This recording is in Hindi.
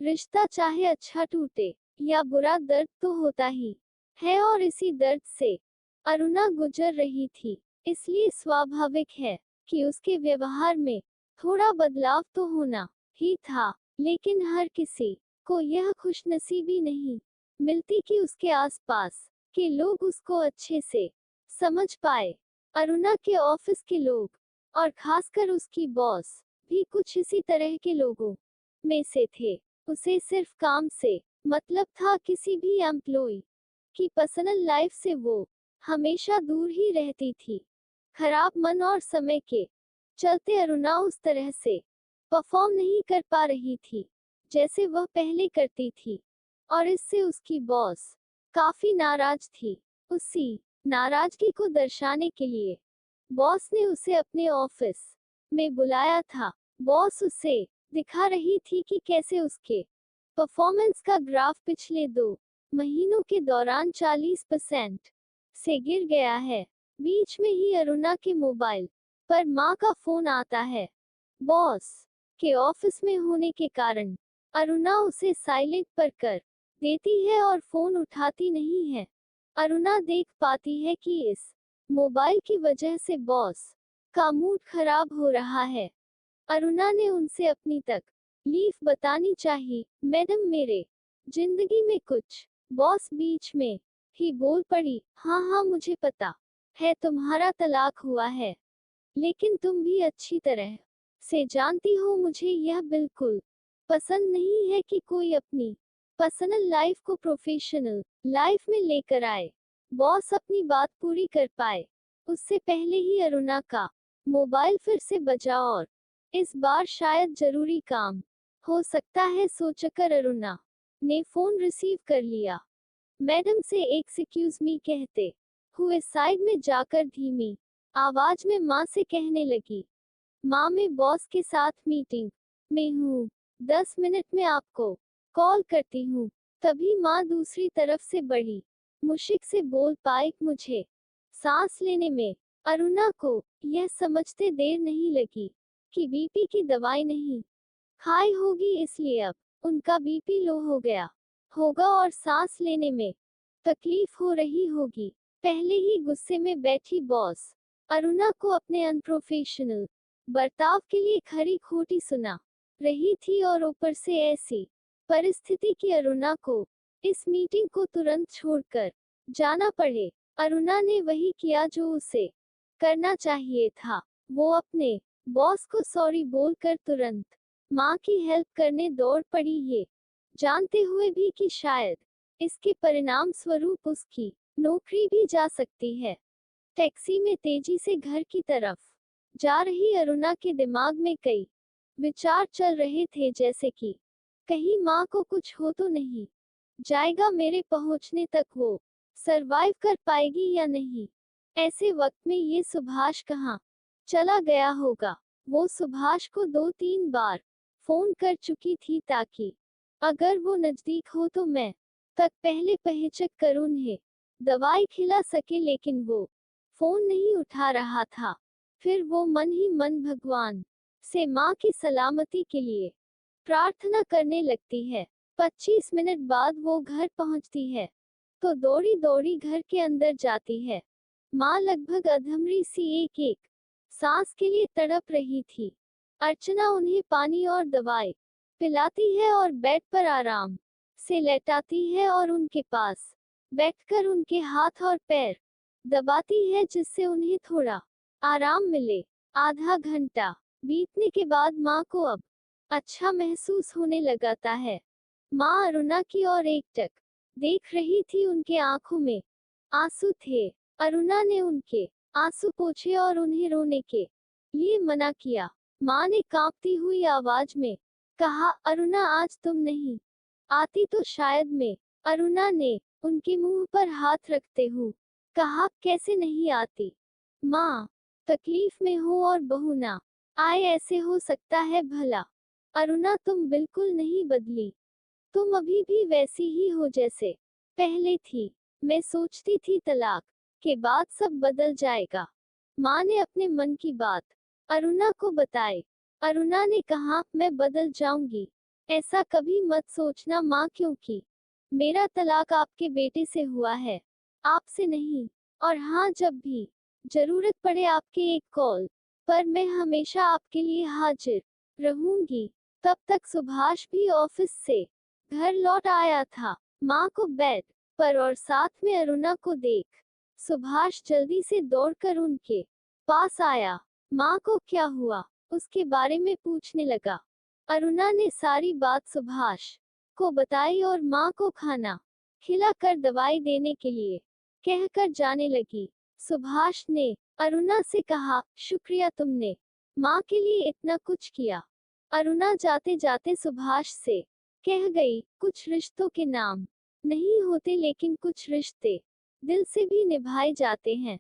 रिश्ता चाहे अच्छा टूटे या बुरा, दर्द तो होता ही है, और इसी दर्द से अरुणा गुजर रही थी। इसलिए स्वाभाविक है कि उसके व्यवहार में थोड़ा बदलाव तो होना ही था। लेकिन हर किसी को यह खुशनसीबी नहीं मिलती कि उसके आसपास के लोग उसको अच्छे से समझ पाए। अरुणा के ऑफिस के लोग, और खासकर उसकी बॉस, भी कुछ इसी तरह के लोगों में से थे। उसे सिर्फ काम से मतलब था, किसी भी एम्प्लॉय की पर्सनल लाइफ से वो हमेशा दूर ही रहती थी। खराब मन और समय के चलते अरुणा उस तरह से परफॉर्म नहीं कर पा रही थी जैसे वह पहले करती थी, और इससे उसकी बॉस काफी नाराज थी। उसी नाराजगी को दर्शाने के लिए बॉस ने उसे अपने ऑफिस में बुलाया था। बॉस उसे दिखा रही थी कि कैसे उसके परफॉर्मेंस का ग्राफ पिछले 2 महीनों के दौरान 40% से गिर गया है। बीच में ही अरुणा के मोबाइल पर माँ का फोन आता है। बॉस के ऑफिस में होने के कारण अरुणा उसे साइलेंट पर कर देती है और फोन उठाती नहीं है। अरुणा देख पाती है कि इस मोबाइल की वजह से बॉस का मूड खराब हो रहा है। अरुणा ने उनसे अपनी तकलीफ बतानी चाहिए। मैडम, मेरे जिंदगी में कुछ। बॉस बीच में ही बोल पड़ी, हाँ हाँ मुझे पता है तुम्हारा तलाक हुआ है, लेकिन तुम भी अच्छी तरह से जानती हो मुझे यह बिल्कुल पसंद नहीं है कि कोई अपनी पर्सनल लाइफ को प्रोफेशनल लाइफ में लेकर आए। बॉस अपनी बात पूरी कर पाए उससे पहले ही अरुणा का मोबाइल फिर से बजा, और इस बार शायद जरूरी काम हो सकता है सोचकर अरुणा ने फोन रिसीव कर लिया। मैडम से एक्सक्यूज मी कहते हुए साइड में जाकर धीमी आवाज में माँ से कहने लगी, माँ मैं बॉस के साथ मीटिंग में हूँ, 10 मिनट में आपको कॉल करती हूँ। तभी माँ दूसरी तरफ से बड़ी मुश्किल से बोल पाई, मुझे सांस लेने में। अरुणा को यह समझते देर नहीं लगी कि बीपी की दवाई नहीं खाई होगी, इसलिए अब उनका बीपी लो हो गया होगा और सांस लेने में तकलीफ हो रही होगी। पहले ही गुस्से में बैठी बॉस अरुणा को अपने अनप्रोफेशनल बर्ताव के लिए खरी खोटी सुना रही थी, और ऊपर से ऐसी परिस्थिति की अरुणा को इस मीटिंग को तुरंत छोड़कर जाना पड़े। अरुणा ने वही किया जो उसे करना चाहिए था। वो अपने बॉस को सॉरी बोलकर तुरंत माँ की हेल्प करने दौड़ पड़ी, ये जानते हुए भी कि शायद इसके परिणाम स्वरूप उसकी नौकरी भी जा सकती है। टैक्सी में तेजी से घर की तरफ जा रही अरुणा के दिमाग में कई विचार चल रहे थे, जैसे कि कहीं माँ को कुछ हो तो नहीं जाएगा, मेरे पहुंचने तक वो सरवाइव कर पाएगी या नहीं। ऐसे वक्त में ये सुभाष कहाँ चला गया होगा। वो सुभाष को 2-3 बार फोन कर चुकी थी ताकि अगर वो नजदीक हो तो मैं तक पहले पहुंच कर उन्हें दवाई खिला सके, लेकिन वो फोन नहीं उठा रहा था। फिर वो मन ही मन भगवान से माँ की सलामती के लिए प्रार्थना करने लगती है। 25 मिनट बाद वो घर पहुंचती है तो दौड़ी दौड़ी घर के अंदर जाती है। माँ लगभग अधमरी सी एक एक सांस के लिए तड़प रही थी। अर्चना उन्हें पानी और दवाई पिलाती है और बेड पर आराम से लेटाती है और उनके पास बैठकर उनके हाथ और पैर दबाती है जिससे उन्हें थोड़ा आराम मिले। आधा घंटा बीतने के बाद माँ को अब अच्छा महसूस होने लगाता है। माँ अरुणा की ओर एकटक देख रही थी, उनके आंखों में आंसू थे। अरुणा ने उनके आंसू पोंछे और उन्हें रोने के लिए मना किया। माँ ने कांपती हुई आवाज में कहा, अरुणा आज तुम नहीं आती तो शायद मैं। अरुणा ने उनके मुंह पर हाथ रखते हुए कहा, कैसे नहीं आती माँ, तकलीफ में हो और बहू ना आए ऐसे हो सकता है भला। अरुणा तुम बिल्कुल नहीं बदली, तुम अभी भी वैसी ही हो जैसे पहले थी। मैं सोचती थी तलाक के बाद सब बदल जाएगा। माँ ने अपने मन की बात अरुणा को बताई। अरुणा ने कहा, मैं बदल जाऊंगी, ऐसा कभी मत सोचना माँ, क्योंकि मेरा तलाक आपके बेटे से हुआ है, आपसे नहीं। और हाँ, जब भी जरूरत पड़े आपके एक कॉल पर मैं हमेशा आपके लिए हाजिर रहूंगी। तब तक सुभाष भी ऑफिस से घर लौट आया था, माँ को बेड पर और साथ में अरुणा को देख सुभाष जल्दी से दौड़कर उनके पास आया। माँ को क्या हुआ उसके बारे में पूछने लगा। अरुणा ने सारी बात सुभाष को बताई और माँ को खाना खिलाकर दवाई देने के लिए कहकर जाने लगी। सुभाष ने अरुणा से कहा, शुक्रिया, तुमने माँ के लिए इतना कुछ किया। अरुणा जाते जाते सुभाष से कह गई, कुछ रिश्तों के नाम नहीं होते, लेकिन कुछ रिश्ते दिल से भी निभाए जाते हैं।